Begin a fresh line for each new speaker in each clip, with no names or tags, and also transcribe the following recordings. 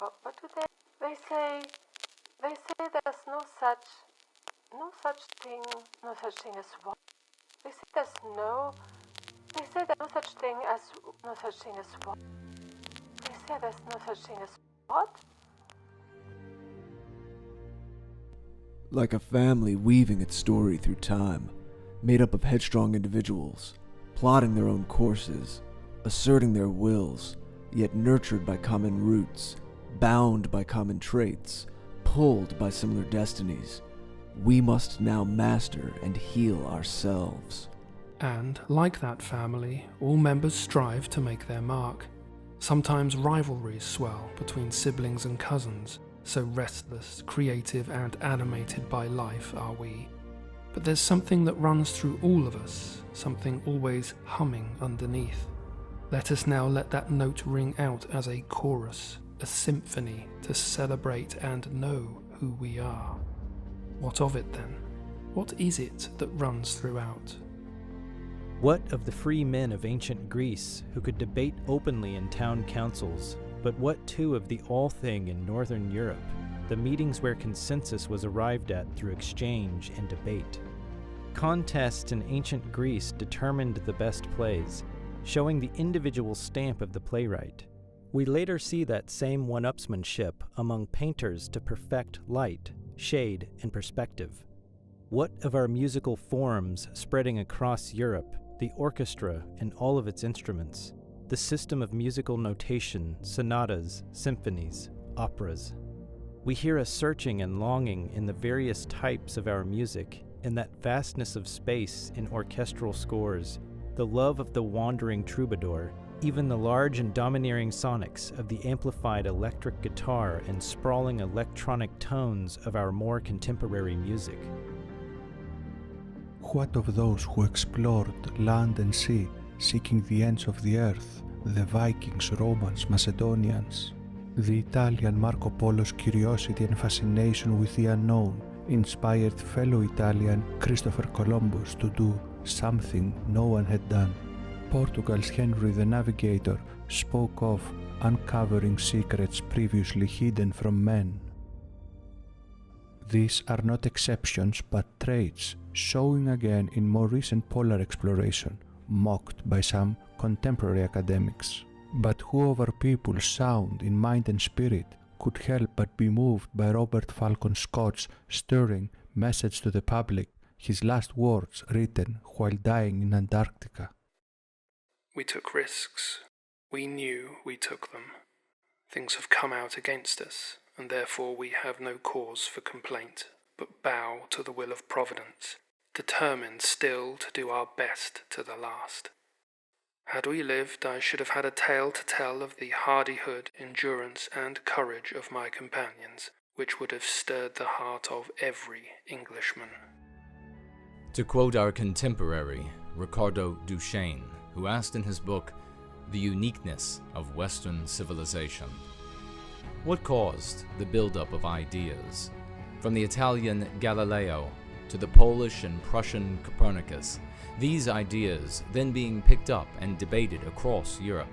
What do they? They say there's no such thing as what? They say there's no such thing as what? They say there's no such thing as what?
Like a family weaving its story through time, made up of headstrong individuals, plotting their own courses, asserting their wills, yet nurtured by common roots, bound by common traits, pulled by similar destinies, we must now master and heal ourselves.
And, like that family, all members strive to make their mark. Sometimes rivalries swell between siblings and cousins, so restless, creative, and animated by life are we. But there's something that runs through all of us, something always humming underneath. Let us now let that note ring out as a chorus, a symphony to celebrate and know who we are. What of it then? What is it that runs throughout?
What of the free men of ancient Greece who could debate openly in town councils? But what too of the all-thing in Northern Europe, the meetings where consensus was arrived at through exchange and debate? Contests in ancient Greece determined the best plays, showing the individual stamp of the playwright. We later see that same one-upsmanship among painters to perfect light, shade, and perspective. What of our musical forms spreading across Europe, the orchestra and all of its instruments? The system of musical notation, sonatas, symphonies, operas. We hear a searching and longing in the various types of our music, in that vastness of space in orchestral scores, the love of the wandering troubadour, even the large and domineering sonics of the amplified electric guitar and sprawling electronic tones of our more contemporary music.
What of those who explored land and sea, seeking the ends of the earth, the Vikings, Romans, Macedonians? The Italian Marco Polo's curiosity and fascination with the unknown inspired fellow Italian Christopher Columbus to do something no one had done. Portugal's Henry the Navigator spoke of uncovering secrets previously hidden from men. These are not exceptions but traits, showing again in more recent polar exploration, mocked by some contemporary academics. But who of our people sound in mind and spirit could help but be moved by Robert Falcon Scott's stirring message to the public, his last words written while dying in Antarctica?
We took risks. We knew we took them. Things have come out against us, and therefore we have no cause for complaint, but bow to the will of Providence, determined still to do our best to the last. Had we lived, I should have had a tale to tell of the hardihood, endurance, and courage of my companions, which would have stirred the heart of every Englishman.
To quote our contemporary, Ricardo Duchesne, who asked in his book, The Uniqueness of Western Civilization, what caused the buildup of ideas? From the Italian Galileo to the Polish and Prussian Copernicus, these ideas then being picked up and debated across Europe,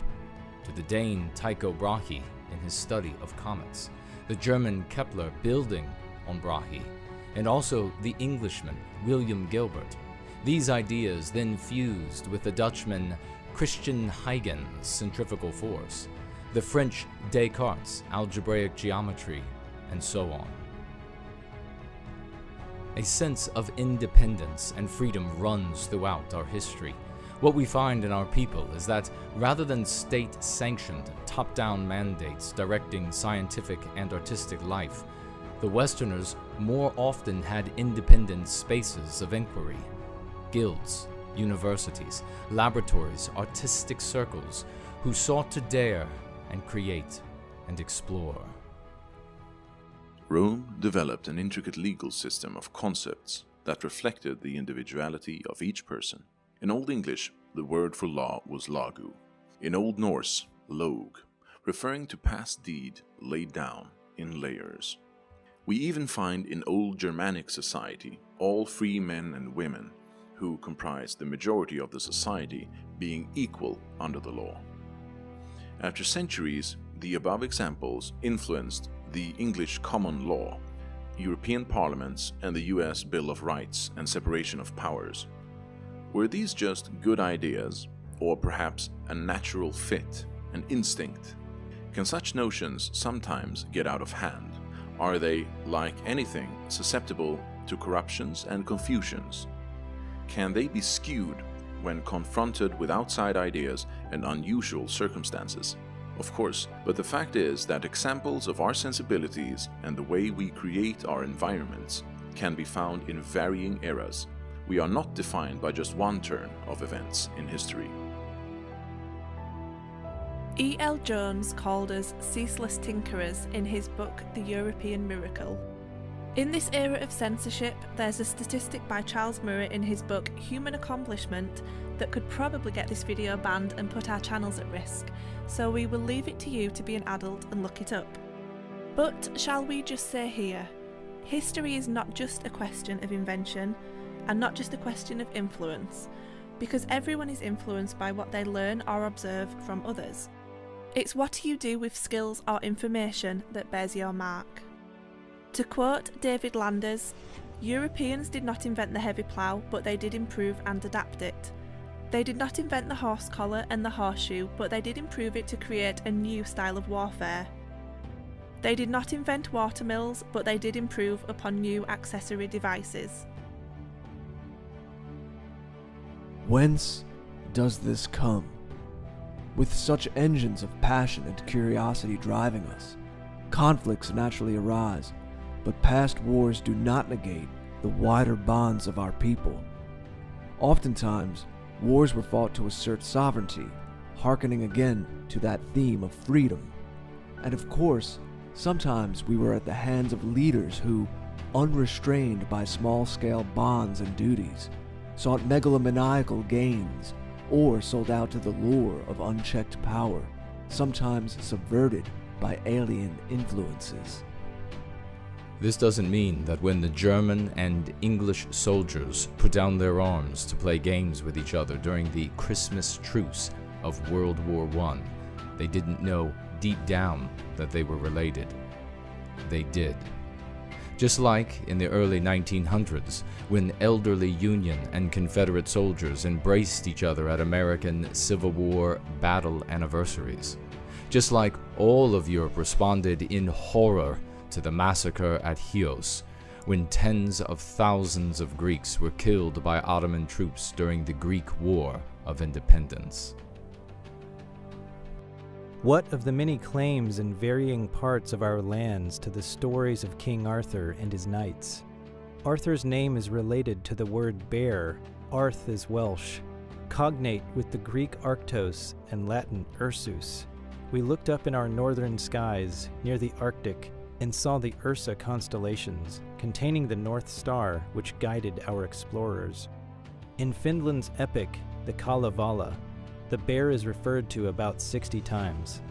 to the Dane Tycho Brahe in his study of comets, the German Kepler building on Brahe, and also the Englishman William Gilbert. These ideas then fused with the Dutchman Christian Huygens' centrifugal force, the French Descartes' algebraic geometry, and so on. A sense of independence and freedom runs throughout our history. What we find in our people is that rather than state-sanctioned, top-down mandates directing scientific and artistic life, the Westerners more often had independent spaces of inquiry. Guilds, universities, laboratories, artistic circles, who sought to dare and create and explore.
Rome developed an intricate legal system of concepts that reflected the individuality of each person. In Old English, the word for law was lagu. In Old Norse, log, referring to past deed laid down in layers. We even find in Old Germanic society all free men and women, who comprised the majority of the society, being equal under the law. After centuries, the above examples influenced the English common law, European parliaments, and the US Bill of Rights and separation of powers. Were these just good ideas, or perhaps a natural fit, an instinct? Can such notions sometimes get out of hand? Are they, like anything, susceptible to corruptions and confusions? Can they be skewed when confronted with outside ideas and unusual circumstances? Of course, but the fact is that examples of our sensibilities and the way we create our environments can be found in varying eras. We are not defined by just one turn of events in history.
E.L. Jones called us ceaseless tinkerers in his book The European Miracle. In this era of censorship, there's a statistic by Charles Murray in his book Human Accomplishment that could probably get this video banned and put our channels at risk, so we will leave it to you to be an adult and look it up. But shall we just say here, history is not just a question of invention and not just a question of influence, because everyone is influenced by what they learn or observe from others. It's what you do with skills or information that bears your mark. To quote David Landers, Europeans did not invent the heavy plough, but they did improve and adapt it. They did not invent the horse collar and the horseshoe, but they did improve it to create a new style of warfare. They did not invent watermills, but they did improve upon new accessory devices.
Whence does this come? With such engines of passion and curiosity driving us, conflicts naturally arise, but past wars do not negate the wider bonds of our people. Oftentimes, wars were fought to assert sovereignty, hearkening again to that theme of freedom. And of course, sometimes we were at the hands of leaders who, unrestrained by small-scale bonds and duties, sought megalomaniacal gains, or sold out to the lure of unchecked power, sometimes subverted by alien influences.
This doesn't mean that when the German and English soldiers put down their arms to play games with each other during the Christmas truce of World War I, they didn't know deep down that they were related. They did. Just like in the early 1900s, when elderly Union and Confederate soldiers embraced each other at American Civil War battle anniversaries. Just like all of Europe responded in horror to the massacre at Chios, when tens of thousands of Greeks were killed by Ottoman troops during the Greek War of Independence.
What of the many claims in varying parts of our lands to the stories of King Arthur and his knights? Arthur's name is related to the word bear. Arth is Welsh, cognate with the Greek Arctos and Latin Ursus. We looked up in our northern skies near the Arctic and saw the Ursa constellations, containing the North Star which guided our explorers. In Finland's epic, the Kalevala, the bear is referred to about 60 times.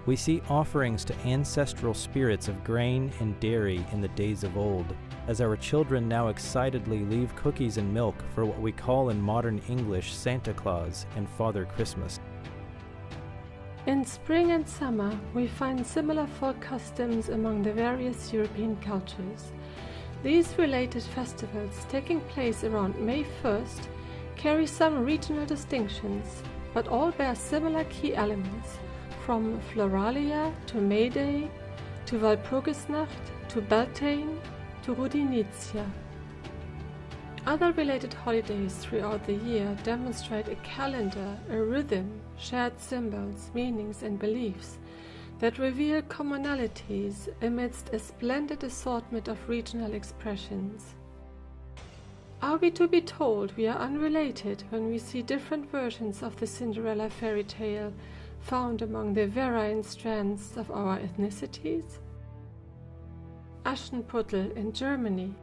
We see offerings to ancestral spirits of grain and dairy in the days of old, as our children now excitedly leave cookies and milk for what we call in modern English Santa Claus and Father Christmas.
In spring and summer, we find similar folk customs among the various European cultures. These related festivals, taking place around May 1st, carry some regional distinctions, but all bear similar key elements, from Floralia to May Day, to Walpurgisnacht, to Beltane, to Rudinitia. Other related holidays throughout the year demonstrate a calendar, a rhythm, shared symbols, meanings and beliefs that reveal commonalities amidst a splendid assortment of regional expressions. Are we to be told we are unrelated when we see different versions of the Cinderella fairy tale found among the varying strands of our ethnicities? Aschenputtel in Germany,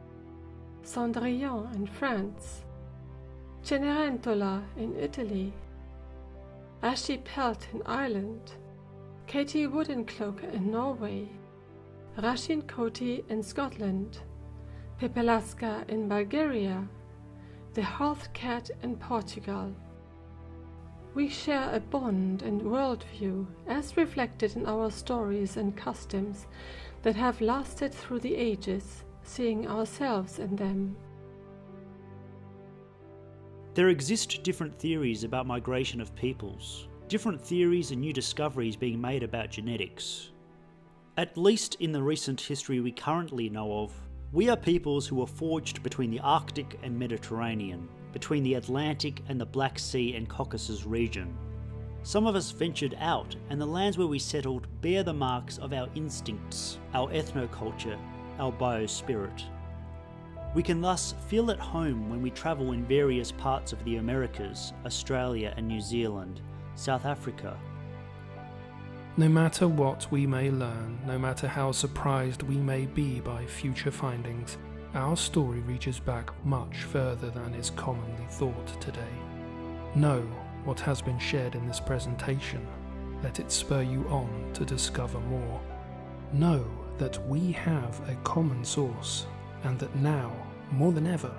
Cendrillon in France, Cenerentola in Italy, Ashipelt in Ireland, Katie Woodencloak in Norway, Rashinkoti in Scotland, Pepelaska in Bulgaria, the Hearth Cat in Portugal. We share a bond and worldview, as reflected in our stories and customs that have lasted through the ages, seeing ourselves in them.
There exist different theories about migration of peoples, different theories and new discoveries being made about genetics. At least in the recent history we currently know of, we are peoples who were forged between the Arctic and Mediterranean, between the Atlantic and the Black Sea and Caucasus region. Some of us ventured out, and the lands where we settled bear the marks of our instincts, our ethnoculture, our biospirit. We can thus feel at home when we travel in various parts of the Americas, Australia and New Zealand, South Africa.
No matter what we may learn, no matter how surprised we may be by future findings, our story reaches back much further than is commonly thought today. Know what has been shared in this presentation. Let it spur you on to discover more. Know that we have a common source, and that now, more than ever,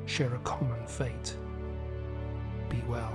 share a common fate. Be well.